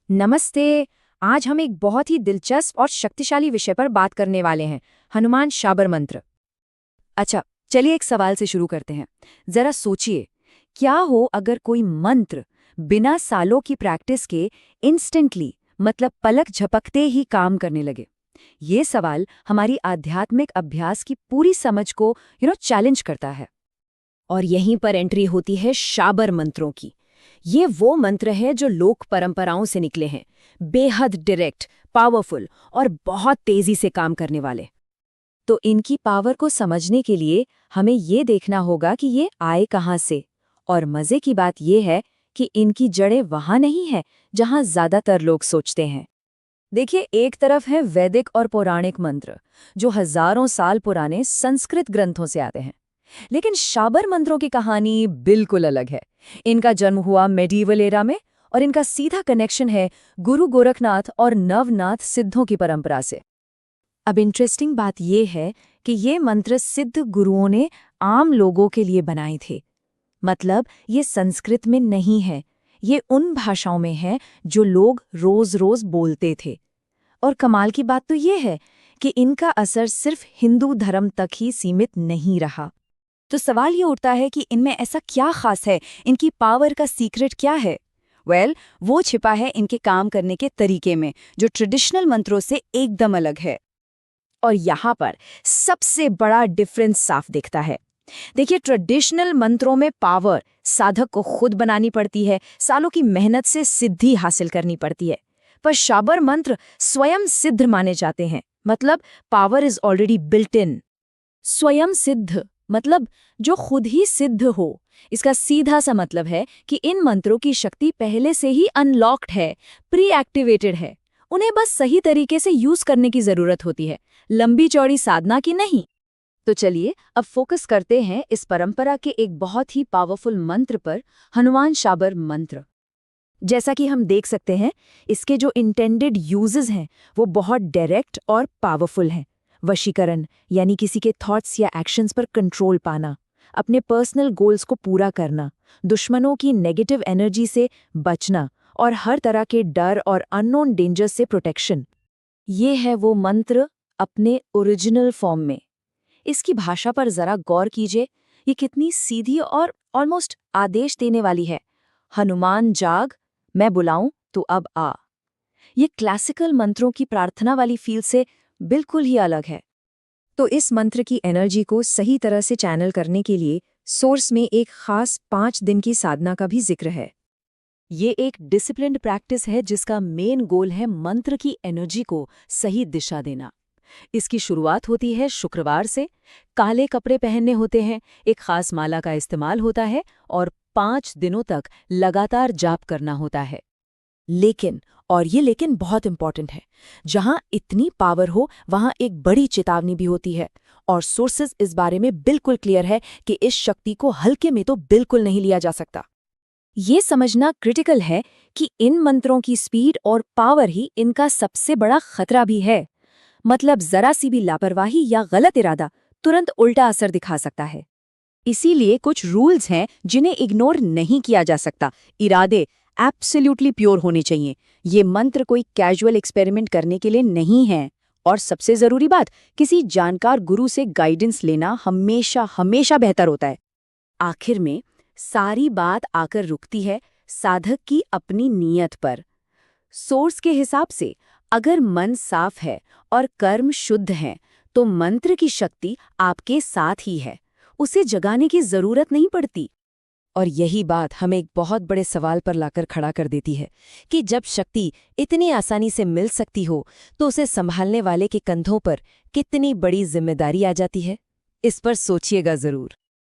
नमस्ते। आज हम एक बहुत ही दिलचस्प और शक्तिशाली विषय पर बात करने वाले हैं, हनुमान शाबर मंत्र। अच्छा, चलिए एक सवाल से शुरू करते हैं। जरा सोचिए, क्या हो अगर कोई मंत्र बिना सालों की प्रैक्टिस के इंस्टेंटली, मतलब पलक झपकते ही काम करने लगे। ये सवाल हमारी आध्यात्मिक अभ्यास की पूरी समझ को चैलेंज करता है। और यहीं पर एंट्री होती है शाबर मंत्रों की। ये वो मंत्र है जो लोक परंपराओं से निकले हैं, बेहद डायरेक्ट, पावरफुल और बहुत तेजी से काम करने वाले। तो इनकी पावर को समझने के लिए हमें ये देखना होगा कि ये आए कहाँ से। और मजे की बात ये है कि इनकी जड़ें वहाँ नहीं है जहाँ ज्यादातर लोग सोचते हैं। देखिए, एक तरफ है वैदिक और पौराणिक मंत्र, जो हजारों साल पुराने संस्कृत ग्रंथों से आते हैं। लेकिन शाबर मंत्रों की कहानी बिल्कुल अलग है। इनका जन्म हुआ मेडिवल एरा में और इनका सीधा कनेक्शन है गुरु गोरखनाथ और नवनाथ सिद्धों की परंपरा से। अब इंटरेस्टिंग बात यह है कि ये मंत्र सिद्ध गुरुओं ने आम लोगों के लिए बनाए थे। मतलब ये संस्कृत में नहीं है, ये उन भाषाओं में है जो लोग रोज रोज बोलते थे। और कमाल की बात तो ये है कि इनका असर सिर्फ हिंदू धर्म तक ही सीमित नहीं रहा। तो सवाल ये उठता है कि इनमें ऐसा क्या खास है, इनकी पावर का सीक्रेट क्या है? वो छिपा है इनके काम करने के तरीके में, जो ट्रेडिशनल मंत्रों से एकदम अलग है। और यहाँ पर सबसे बड़ा डिफरेंस साफ दिखता है। देखिए, ट्रेडिशनल मंत्रों में पावर साधक को खुद बनानी पड़ती है, सालों की मेहनत से सिद्धि हासिल करनी पड़ती है। पर शाबर मंत्र स्वयं सिद्ध माने जाते हैं, मतलब power is already built in. स्वयं सिद्ध मतलब जो खुद ही सिद्ध हो। इसका सीधा सा मतलब है कि इन मंत्रों की शक्ति पहले से ही अनलॉक्ड है, प्री एक्टिवेटेड है। उन्हें बस सही तरीके से यूज करने की जरूरत होती है, लंबी चौड़ी साधना की नहीं। तो चलिए अब फोकस करते हैं इस परंपरा के एक बहुत ही पावरफुल मंत्र पर, हनुमान शाबर मंत्र। जैसा कि हम देख सकते हैं, इसके जो इंटेंडेड यूजेस हैं वो बहुत डायरेक्ट और पावरफुल हैं। वशीकरण, यानी किसी के थॉट्स या एक्शंस पर कंट्रोल पाना, अपने पर्सनल गोल्स को पूरा करना, दुश्मनों की नेगेटिव एनर्जी से बचना और हर तरह के डर और अननोन डेंजर से प्रोटेक्शन। ये है वो मंत्र अपने ओरिजिनल फॉर्म में। इसकी भाषा पर जरा गौर कीजिए, ये कितनी सीधी और ऑलमोस्ट आदेश देने वाली है। हनुमान जाग, मैं बुलाऊं तो अब आ। ये क्लासिकल मंत्रों की प्रार्थना वाली फील से बिल्कुल ही अलग है। तो इस मंत्र की एनर्जी को सही तरह से चैनल करने के लिए सोर्स में एक खास 5 दिन की साधना का भी जिक्र है। ये एक डिसिप्लिन्ड प्रैक्टिस है जिसका मेन गोल है मंत्र की एनर्जी को सही दिशा देना। इसकी शुरुआत होती है शुक्रवार से। काले कपड़े पहनने होते हैं, एक खास माला का इस्तेमाल होता है और 5 दिनों तक लगातार जाप करना होता है। लेकिन, और ये लेकिन बहुत इंपॉर्टेंट है, जहां इतनी पावर हो वहां एक बड़ी चेतावनी भी होती है। और सोर्सेज इस बारे में बिल्कुल क्लियर है कि इस शक्ति को हल्के में तो बिल्कुल नहीं लिया जा सकता। ये समझना क्रिटिकल है कि इन मंत्रों की स्पीड और पावर ही इनका सबसे बड़ा खतरा भी है। मतलब जरा सी भी लापरवाही या गलत इरादा तुरंत उल्टा असर दिखा सकता है। इसीलिए कुछ रूल्स हैं जिन्हें इग्नोर नहीं किया जा सकता। इरादे एब्सोल्युटली प्योर होने चाहिए। ये मंत्र कोई कैजुअल एक्सपेरिमेंट करने के लिए नहीं है। और सबसे जरूरी बात, किसी जानकार गुरु से गाइडेंस लेना हमेशा हमेशा बेहतर होता है। आखिर में सारी बात आकर रुकती है साधक की अपनी नीयत पर। सोर्स के हिसाब से अगर मन साफ है और कर्म शुद्ध है तो मंत्र की शक्ति आपके साथ ही है, उसे जगाने की जरूरत नहीं पड़ती। और यही बात हमें एक बहुत बड़े सवाल पर लाकर खड़ा कर देती है कि जब शक्ति इतनी आसानी से मिल सकती हो तो उसे संभालने वाले के कंधों पर कितनी बड़ी जिम्मेदारी आ जाती है। इस पर सोचिएगा जरूर।